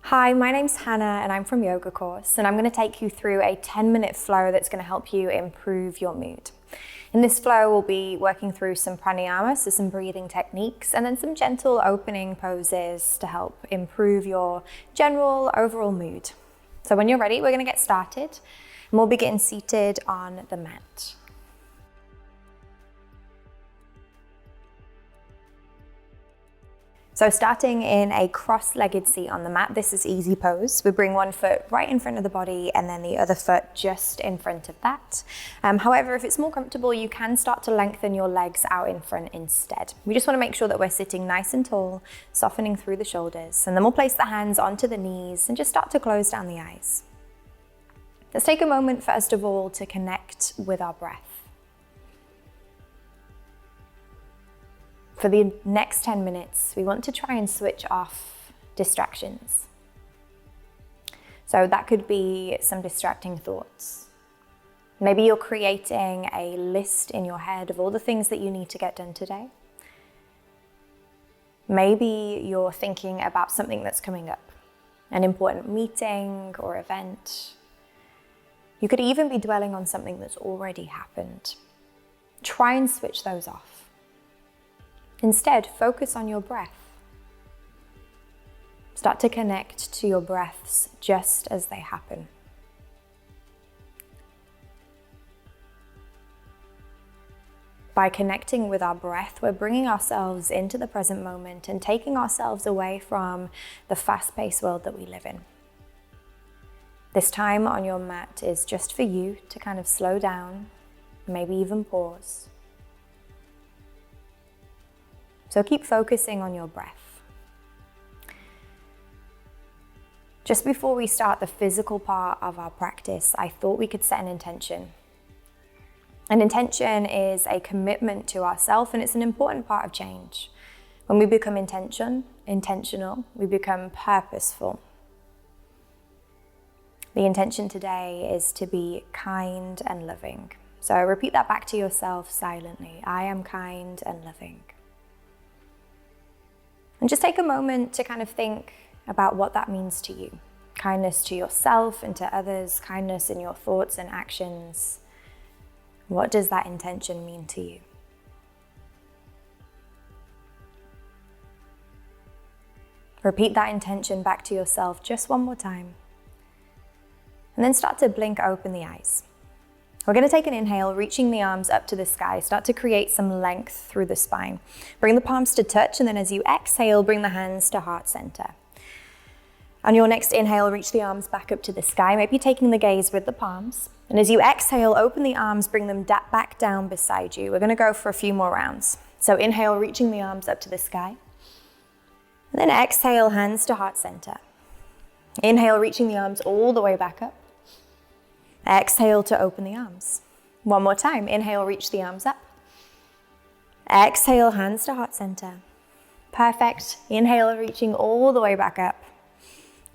Hi, my name's Hannah and I'm from Yoga Course, and I'm going to take you through a 10-minute flow that's going to help you improve your mood. In this flow, we'll be working through some pranayama, so some breathing techniques, and then some gentle opening poses to help improve your general overall mood. So when you're ready, we're going to get started, and we'll begin seated on the mat. So starting in a cross-legged seat on the mat, this is easy pose. We bring one foot right in front of the body and then the other foot just in front of that. However, if it's more comfortable, you can start to lengthen your legs out in front instead. We just want to make sure that we're sitting nice and tall, softening through the shoulders. And then we'll place the hands onto the knees and just start to close down the eyes. Let's take a moment first of all to connect with our breath. For the next 10 minutes, we want to try and switch off distractions. So that could be some distracting thoughts. Maybe you're creating a list in your head of all the things that you need to get done today. Maybe you're thinking about something that's coming up, an important meeting or event. You could even be dwelling on something that's already happened. Try and switch those off. Instead, focus on your breath. Start to connect to your breaths just as they happen. By connecting with our breath, we're bringing ourselves into the present moment and taking ourselves away from the fast-paced world that we live in. This time on your mat is just for you to kind of slow down, maybe even pause. So keep focusing on your breath. Just before we start the physical part of our practice, I thought we could set an intention. An intention is a commitment to ourselves, and it's an important part of change. When we become intentional, we become purposeful. The intention today is to be kind and loving. So repeat that back to yourself silently. I am kind and loving. And just take a moment to kind of think about what that means to you. Kindness to yourself and to others, kindness in your thoughts and actions. What does that intention mean to you? Repeat that intention back to yourself just one more time. And then start to blink open the eyes. We're going to take an inhale, reaching the arms up to the sky. Start to create some length through the spine. Bring the palms to touch, and then as you exhale, bring the hands to heart center. On your next inhale, reach the arms back up to the sky, maybe taking the gaze with the palms. And as you exhale, open the arms, bring them back down beside you. We're going to go for a few more rounds. So inhale, reaching the arms up to the sky. And then exhale, hands to heart center. Inhale, reaching the arms all the way back up. Exhale to open the arms. One more time. Inhale, reach the arms up. Exhale, hands to heart center. Perfect. Inhale, reaching all the way back up.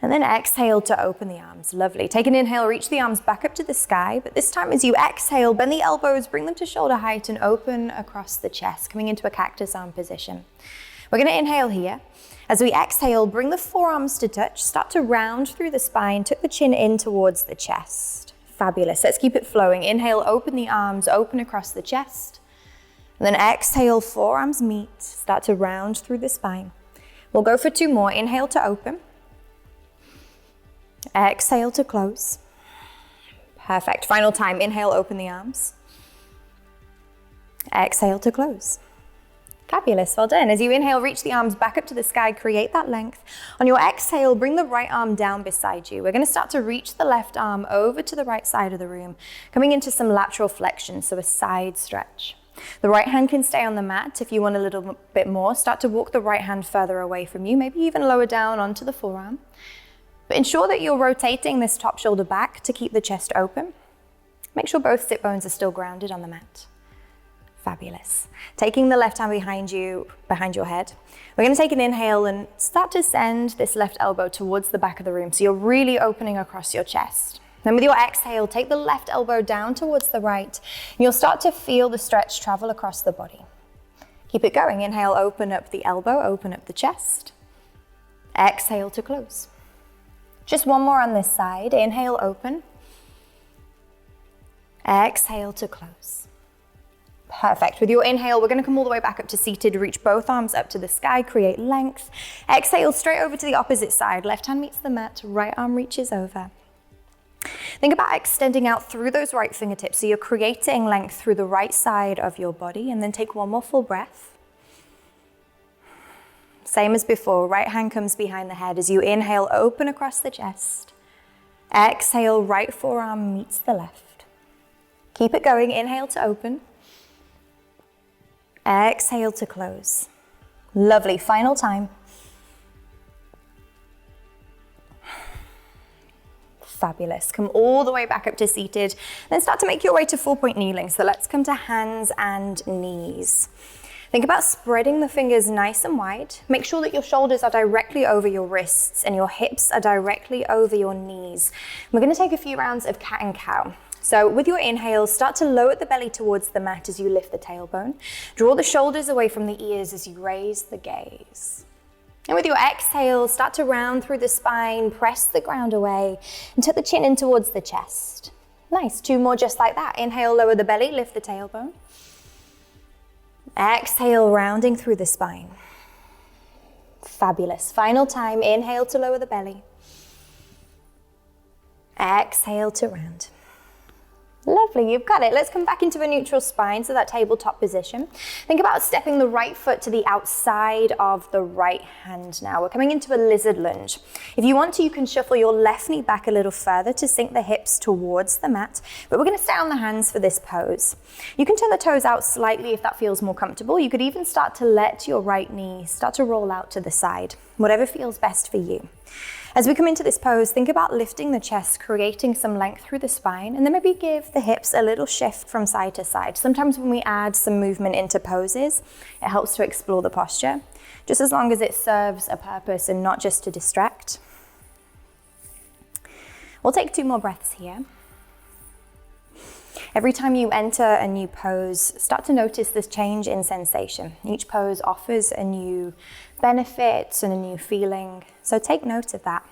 And then exhale to open the arms. Lovely. Take an inhale, reach the arms back up to the sky. But this time as you exhale, bend the elbows, bring them to shoulder height and open across the chest, coming into a cactus arm position. We're going to inhale here. As we exhale, bring the forearms to touch. Start to round through the spine. Tuck the chin in towards the chest. Fabulous. Let's keep it flowing. Inhale, open the arms, open across the chest. And then exhale, forearms meet. Start to round through the spine. We'll go for two more. Inhale to open. Exhale to close. Perfect. Final time. Inhale, open the arms. Exhale to close. Fabulous, well done. As you inhale, reach the arms back up to the sky, create that length. On your exhale, bring the right arm down beside you. We're going to start to reach the left arm over to the right side of the room, coming into some lateral flexion, so a side stretch. The right hand can stay on the mat. If you want a little bit more, start to walk the right hand further away from you, maybe even lower down onto the forearm. But ensure that you're rotating this top shoulder back to keep the chest open. Make sure both sit bones are still grounded on the mat. Fabulous. Taking the left hand behind your head. We're going to take an inhale and start to send this left elbow towards the back of the room. So you're really opening across your chest. Then with your exhale, take the left elbow down towards the right. And you'll start to feel the stretch travel across the body. Keep it going. Inhale, open up the elbow, open up the chest. Exhale to close. Just one more on this side. Inhale, open. Exhale to close. Perfect. With your inhale, we're going to come all the way back up to seated. Reach both arms up to the sky, create length. Exhale, straight over to the opposite side. Left hand meets the mat, right arm reaches over. Think about extending out through those right fingertips. So you're creating length through the right side of your body, and then take one more full breath. Same as before, right hand comes behind the head. As you inhale, open across the chest. Exhale, right forearm meets the left. Keep it going. Inhale to open. Exhale to close. Lovely. Final time. Fabulous. Come all the way back up to seated. Then start to make your way to 4-point kneeling. So let's come to hands and knees. Think about spreading the fingers nice and wide. Make sure that your shoulders are directly over your wrists and your hips are directly over your knees. We're going to take a few rounds of cat and cow. So with your inhale, start to lower the belly towards the mat as you lift the tailbone. Draw the shoulders away from the ears as you raise the gaze. And with your exhale, start to round through the spine, press the ground away, and tuck the chin in towards the chest. Nice, 2 more just like that. Inhale, lower the belly, lift the tailbone. Exhale, rounding through the spine. Fabulous. Final time, inhale to lower the belly. Exhale to round. Lovely, you've got it. Let's come back into a neutral spine, so that tabletop position. Think about stepping the right foot to the outside of the right hand now. We're coming into a lizard lunge. If you want to, you can shuffle your left knee back a little further to sink the hips towards the mat, but we're going to stay on the hands for this pose. You can turn the toes out slightly if that feels more comfortable. You could even start to let your right knee start to roll out to the side, whatever feels best for you. As we come into this pose, think about lifting the chest, creating some length through the spine, and then maybe give the hips a little shift from side to side. Sometimes when we add some movement into poses, it helps to explore the posture, just as long as it serves a purpose and not just to distract. We'll take 2 more breaths here. Every time you enter a new pose, start to notice this change in sensation. Each pose offers a new benefit and a new feeling, so take note of that.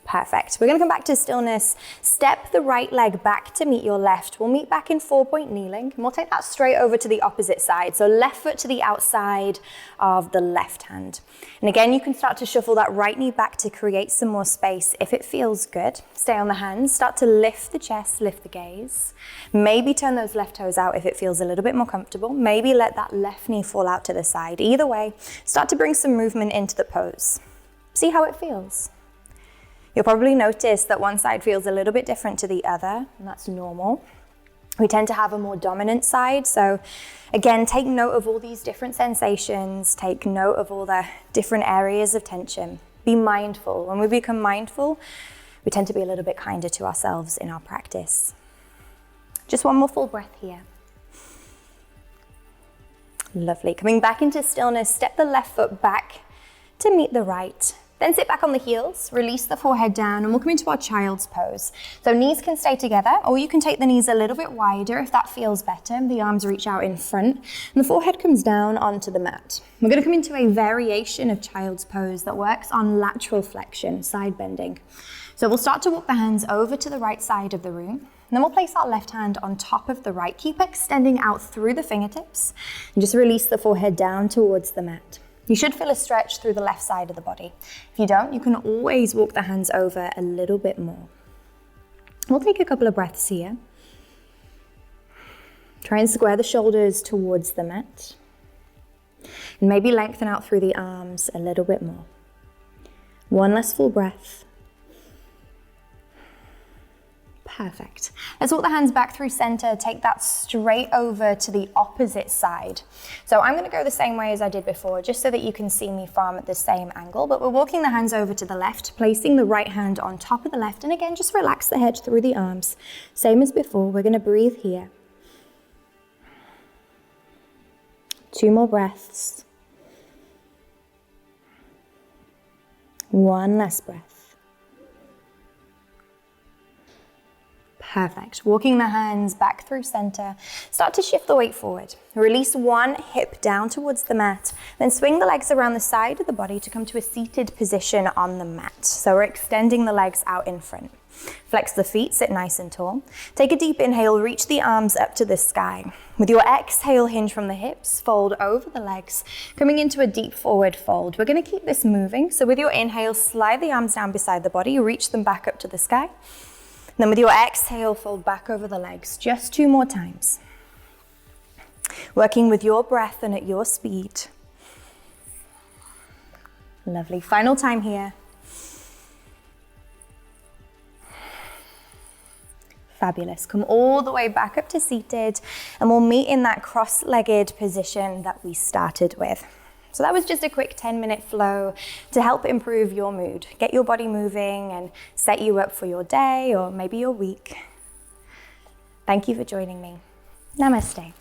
Perfect. We're going to come back to stillness. Step the right leg back to meet your left. We'll meet back in 4-point kneeling, and we'll take that straight over to the opposite side. So left foot to the outside of the left hand. And again, you can start to shuffle that right knee back to create some more space if it feels good. Stay on the hands. Start to lift the chest, lift the gaze. Maybe turn those left toes out if it feels a little bit more comfortable. Maybe let that left knee fall out to the side. Either way, start to bring some movement into the pose. See how it feels. You'll probably notice that one side feels a little bit different to the other, and that's normal. We tend to have a more dominant side, so again, take note of all these different sensations, take note of all the different areas of tension. Be mindful. When we become mindful, we tend to be a little bit kinder to ourselves in our practice. Just one more full breath here. Lovely. Coming back into stillness, step the left foot back to meet the right. Then sit back on the heels, release the forehead down, and we'll come into our child's pose. So knees can stay together, or you can take the knees a little bit wider if that feels better. The arms reach out in front, and the forehead comes down onto the mat. We're going to come into a variation of child's pose that works on lateral flexion, side bending. So we'll start to walk the hands over to the right side of the room, and then we'll place our left hand on top of the right. Keep extending out through the fingertips, and just release the forehead down towards the mat. You should feel a stretch through the left side of the body. If you don't, you can always walk the hands over a little bit more. We'll take a couple of breaths here. Try and square the shoulders towards the mat. And maybe lengthen out through the arms a little bit more. One last full breath. Perfect. Let's walk the hands back through center. Take that straight over to the opposite side. So I'm going to go the same way as I did before, just so that you can see me from the same angle. But we're walking the hands over to the left, placing the right hand on top of the left. And again, just relax the head through the arms. Same as before. We're going to breathe here. 2 more breaths. 1 last breath. Perfect. Walking the hands back through center. Start to shift the weight forward. Release one hip down towards the mat. Then swing the legs around the side of the body to come to a seated position on the mat. So we're extending the legs out in front. Flex the feet, sit nice and tall. Take a deep inhale, reach the arms up to the sky. With your exhale, hinge from the hips, fold over the legs, coming into a deep forward fold. We're going to keep this moving. So with your inhale, slide the arms down beside the body, reach them back up to the sky. Then with your exhale, fold back over the legs. Just 2 more times. Working with your breath and at your speed. Lovely. Final time here. Fabulous. Come all the way back up to seated, and we'll meet in that cross-legged position that we started with. So that was just a quick 10-minute flow to help improve your mood, get your body moving and set you up for your day or maybe your week. Thank you for joining me. Namaste.